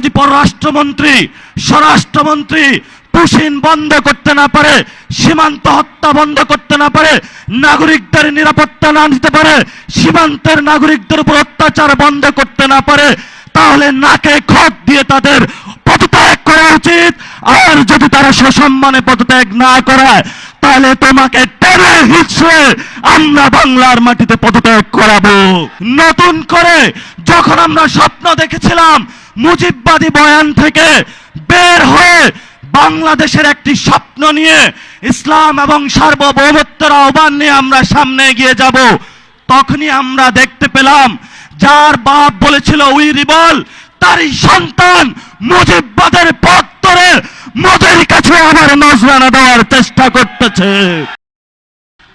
যদি পররাষ্ট্রমন্ত্রী, স্বরাষ্ট্রমন্ত্রী পুশিন বন্ধ করতে না পারে, সীমান্ত হত্যা বন্ধ করতে না পারে, নাগরিকদের নিরাপত্তা না দিতে পারে, সীমান্তের নাগরিকদের উপর অত্যাচার বন্ধ করতে না পারে, তাহলে নাকে খত দিয়ে তাদের পদত্যাগ করা উচিত। আর যদি তারা সসম্মানে পদত্যাগ না করায়, তাহলে তোমাকে টেনে হিচড়ে আমরা বাংলার মাটিতে পদত্যাগ করাবো। নতুন করে যখন আমরা স্বপ্ন দেখেছিলাম মুজিববাদী বয়ান থেকে বের হয়ে বাংলাদেশের একটি স্বপ্ন নিয়ে ইসলাম এবং সার্বভৌমত্বের আহ্বান নিয়ে আমরা সামনে এগিয়ে যাব, তখনই আমরা দেখতে পেলাম যার বাপ বলেছিল উই রিবল, তারই সন্তান মুজিববাদের পথ ধরে মোদের কাছে আবার নজরানা দেওয়ার চেষ্টা করতেছে।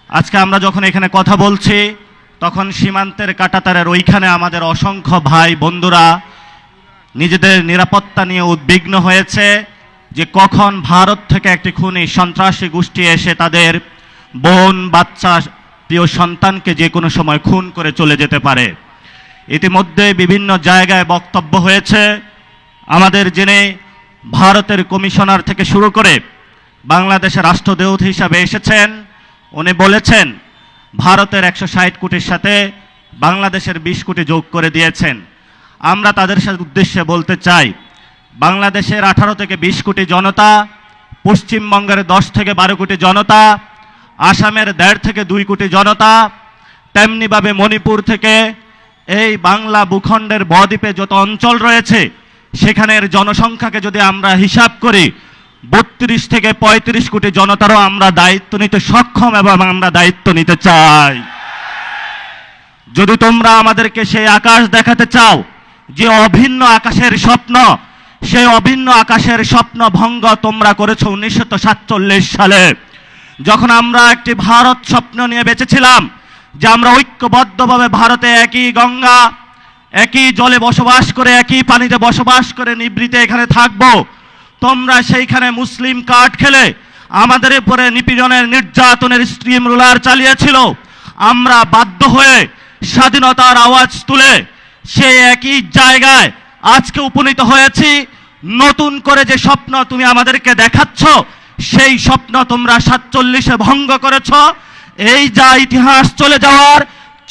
আজকে আমরা যখন এখানে কথা বলছি, তখন সীমান্তের কাঁটাতারের ওইখানে আমাদের অসংখ্য ভাই বন্ধুরা নিজেদের নিরাপত্তা নিয়ে উদ্বিগ্ন হয়েছে যে কখন ভারত থেকে একটি খুনি সন্ত্রাসী গোষ্ঠী এসে তাদের বোন, বাচ্চা, প্রিয় সন্তানকে যে কোনো সময় খুন করে চলে যেতে পারে। ইতিমধ্যে বিভিন্ন জায়গায় বক্তব্য হয়েছে। আমাদের যিনি ভারতের কমিশনার থেকে শুরু করে বাংলাদেশের রাষ্ট্রদূত হিসাবে এসেছেন, উনি বলেছেন ভারতের 160 কোটির সাথে বাংলাদেশের 20 কোটি যোগ করে দিয়েছেন। আমরা তাদের সাথে উদ্দেশ্যে বলতে চাই, বাংলাদেশের 18 থেকে 20 কোটি জনতা, পশ্চিমবঙ্গের 10 থেকে 12 কোটি জনতা, আসামের 1.5 থেকে 2 কোটি জনতা, তেমনিভাবে মণিপুর থেকে এই বাংলা ভূখণ্ডের বদ্বীপে যত অঞ্চল রয়েছে সেখানের জনসংখ্যাকে যদি আমরা হিসাব করি 32 থেকে 35 কোটি জনতারও আমরা দায়িত্ব নিতে সক্ষম এবং আমরা দায়িত্ব নিতে চাই। যদি তোমরা আমাদেরকে সেই আকাশ দেখাতে চাও যে অভিন্ন আকাশের স্বপ্ন, সেই অভিন্ন আকাশের স্বপ্ন ভঙ্গ তোমরা করেছো 1947 সালে, যখন আমরা একটি ভারত স্বপ্ন নিয়ে বেঁচেছিলাম যে আমরা ঐক্যবদ্ধভাবে ভারতে একই গঙ্গা, একই জলে বসবাস করে, একই পানিতে বসবাস করে নিভৃতে এখানে থাকব। তোমরা সেইখানে মুসলিম কার্ড খেলে আমাদের উপরে নিপীড়নের, নির্যাতনের স্ট্রিম রুলার চালিয়েছিল। আমরা বাধ্য হয়ে স্বাধীনতার আওয়াজ তুলে সেই একই জায়গায় আজকে উপনীত হয়েছি। নতুন করে যে স্বপ্ন তুমি আমাদেরকে দেখাচ্ছ, সেই স্বপ্ন তোমরা 47-এ ভঙ্গ করেছ। এই যা ইতিহাস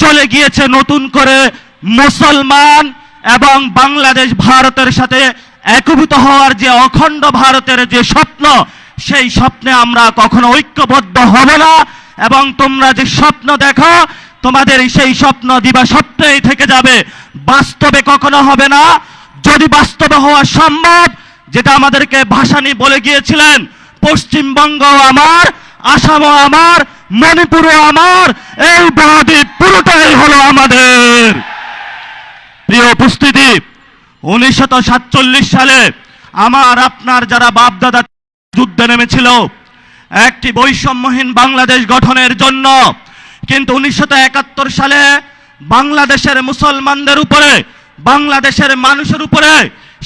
চলে গিয়েছে, নতুন করে মুসলমান এবং বাংলাদেশ ভারতের সাথে একীভূত হওয়ার যে অখণ্ড ভারতের যে স্বপ্ন, সেই স্বপ্নে আমরা কখনো ঐক্যবদ্ধ হব না। এবং তোমরা যে স্বপ্ন দেখো, তোমাদের সেই স্বপ্ন দিবা স্বপ্নেই থেকে যাবে, বাস্তবে কখনো হবে না। যদি বাস্তবে হওয়া সম্ভব, যেটা আমাদেরকে ভাসানী বলে গিয়েছিলেন, পশ্চিমবঙ্গ আমার, আসামও আমার, মণিপুরও আমার, এই বদ্বীপ পুরোটাই হলো আমাদের। প্রিয় উপস্থিতি, 1947 সালে আমার আপনার যারা বাপদাদা যুদ্ধে নেমেছিল একটি বৈষম্যহীন বাংলাদেশ গঠনের জন্য, কিন্তু 1971 সালে বাংলাদেশের মুসলমানদের উপরে, বাংলাদেশের মানুষের উপরে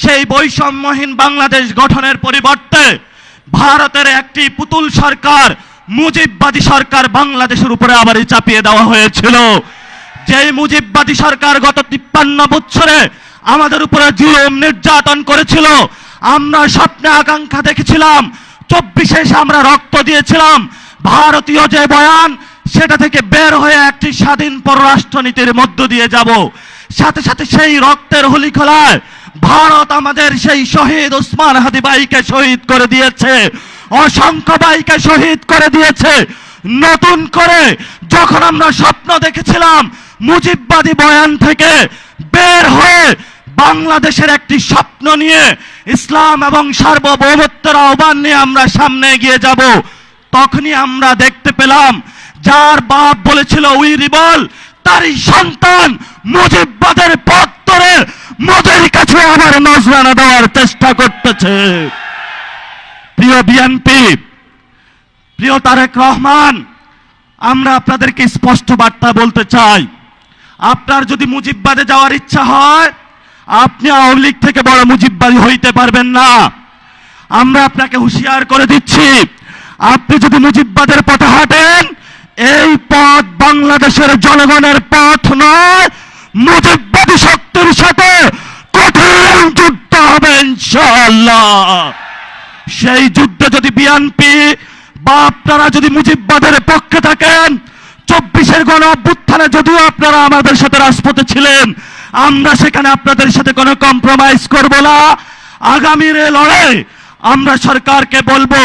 সেই বৈষম্যহীন বাংলাদেশ গঠনের পরিবর্তে ভারতের একটি পুতুল সরকার, মুজিববাদী সরকার বাংলাদেশের উপরে আবারই চাপিয়ে দেওয়া হয়েছিল। যেই মুজিববাদী সরকার গত 53 বছরে আমাদের উপরে জুলুম নির্যাতন করেছিল, আমরা স্বপ্নে আকাঙ্ক্ষা দেখেছিলাম 24-এ আমরা রক্ত দিয়েছিলাম। ভারতীয় যে বয়ান, সেটা থেকে বের হয়ে একটি স্বাধীন পররাষ্ট্রনীতির মধ্য দিয়ে যাব। সাথে সাথে সেই রক্তের হোলি খোলায় ভারত আমাদের সেই শহীদ ওসমান হাদি ভাইকে শহীদ করে দিয়েছে, অসংখ্য ভাইকে শহীদ করে দিয়েছে। নতুন করে যখন আমরা স্বপ্ন দেখেছিলাম মুজিববাদী বয়ান থেকে বের হয়ে বাংলাদেশের একটি স্বপ্ন নিয়ে ইসলাম এবং সার্বভৌমত্বের আহ্বান নিয়ে আমরা সামনে এগিয়ে যাব, তখনই আমরা দেখতে পেলাম যার বাপ বলেছিল উই রিবল, তারই সন্তান মুজিববাদের পথ ধরে মোদের কাছে আবার নজরানা দেওয়ার চেষ্টা করতেছে। প্রিয় বিএনপি, প্রিয় তারেক রহমান, আমরা আপনাদেরকে স্পষ্ট বার্তা বলতে চাই, আপনার যদি মুজিববাদে যাওয়ার ইচ্ছা হয়, আপনি আওয়ামী লীগ থেকে বড় মুজিববাদী হইতে পারবেন না। আমরা আপনাকে হুঁশিয়ার করে দিচ্ছি, আপনি যদি মুজিববাদের পথে হাঁটেন, এই পথ বাংলাদেশের জনগণের পথ নয়। মুজিববাদী শক্তির সাথে কঠিন যুদ্ধ হবে ইনশাআল্লাহ। সেই যুদ্ধে যদি বিএনপি বা আপনারা যদি মুজিববাদের পক্ষে থাকেন, 24-এর গণ অভ্যুত্থানে যদিও আপনারা আমাদের সাথে রাজপথে ছিলেন, আমরা সেখানে আপনাদের সাথে কোনো কম্প্রোমাইজ করব না। আগামীর লড়াই আমরা সরকারকে বলবো,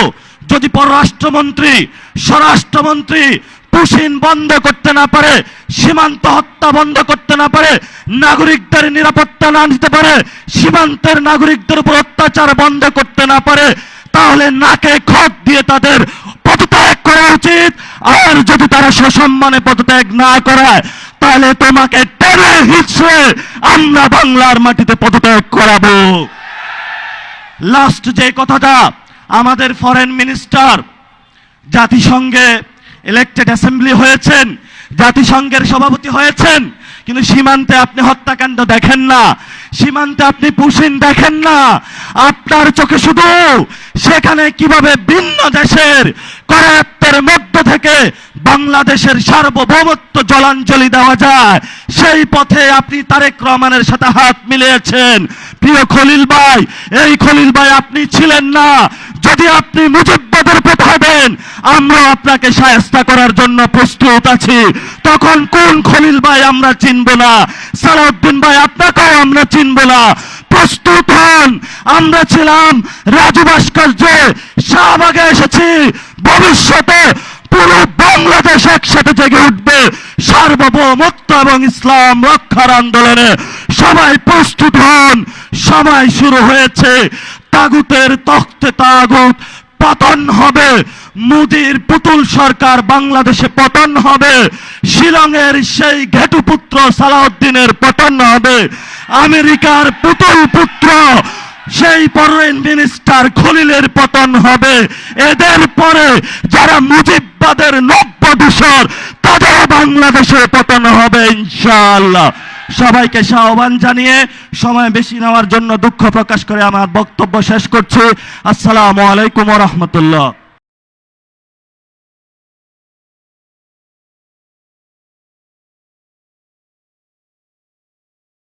যদি পররাষ্ট্রমন্ত্রী স্বরাষ্ট্রমন্ত্রী পুশিন বন্ধ করতে না পারে, সীমান্ত হত্যা বন্ধ করতে না পারে, নাগরিকদের নিরাপত্তা না দিতে পারে, সীমান্তের নাগরিকদের উপর অত্যাচার বন্ধ করতে না পারে, তাহলে নাকে খত দিয়ে তাদের পদত্যাগ করা উচিত। আর যদি তারা সসম্মানে পদত্যাগ না করায়, তাহলে তোমাকে টেনে হিচড়ে আমরা বাংলার মাটিতে পদত্যাগ করাবো। লাস্ট যে কথাটা, আমাদের ফরেন মিনিস্টার জাতিসংঘে ইলেক্টেড অ্যাসেম্বলি হয়েছেন, জাতিসংঘের সভাপতি হয়েছেন, কিন্তু সীমান্তে আপনি হত্যাকাণ্ড দেখেন না, সীমান্তে আপনি পুশিন দেখেন না। আপনার চোখে শুধু সেখানে কিভাবে ভিন্ন দেশের করায়ত্তের মধ্য থেকে বাংলাদেশের সার্বভৌমত্ব জলাঞ্জলি দেওয়া যায়, সেই পথে আপনি তারেক রহমানের সাথে হাত মিলিয়েছেন। প্রিয় খলিল ভাই, এই খলিল ভাই আপনি ছিলেন না। যদি আপনি মুজিববাদের পথ হবেন, আমরা আপনাকে শায়েস্তা করার জন্য প্রস্তুত আছি। তখন কোন খলিল ভাই আমরা চিনব না, সালাউদ্দিন ভাই আপনাকেও আমরা চিনব না। প্রস্তুত হন। আমরা ছিলাম রাজু ভাস্কর্যে, শাহবাগে এসেছি, ভবিষ্যতে পুরো বাংলাদেশ একসাথে জেগে উঠবে সার্বভৌমত্ব এবং ইসলাম রক্ষার আন্দোলনে। সবাই প্রস্তুত হন। সময় শুরু হয়েছে। তাগুতের তখ্তে তাগুত পতন হবে। মোদির পুতুল সরকার বাংলাদেশে পতন হবে। শিলংয়ের সেই ঘেটুপুত্র সালাউদ্দিনের পতন হবে। আমেরিকার পুতুল পুত্র সেই ফরেন মিনিস্টার খলিলের পতন হবে। এদের পরে যারা মুজিববাদের নব্যদূষর, তাদের বাংলাদেশের পতন হবে ইনশাআল্লাহ। সবাইকে আহ্বান জানিয়ে সময় বেশি নেওয়ার জন্য দুঃখ প্রকাশ করে আমার বক্তব্য শেষ করছি। আসসালামু আলাইকুম ওয়া রাহমাতুল্লাহ।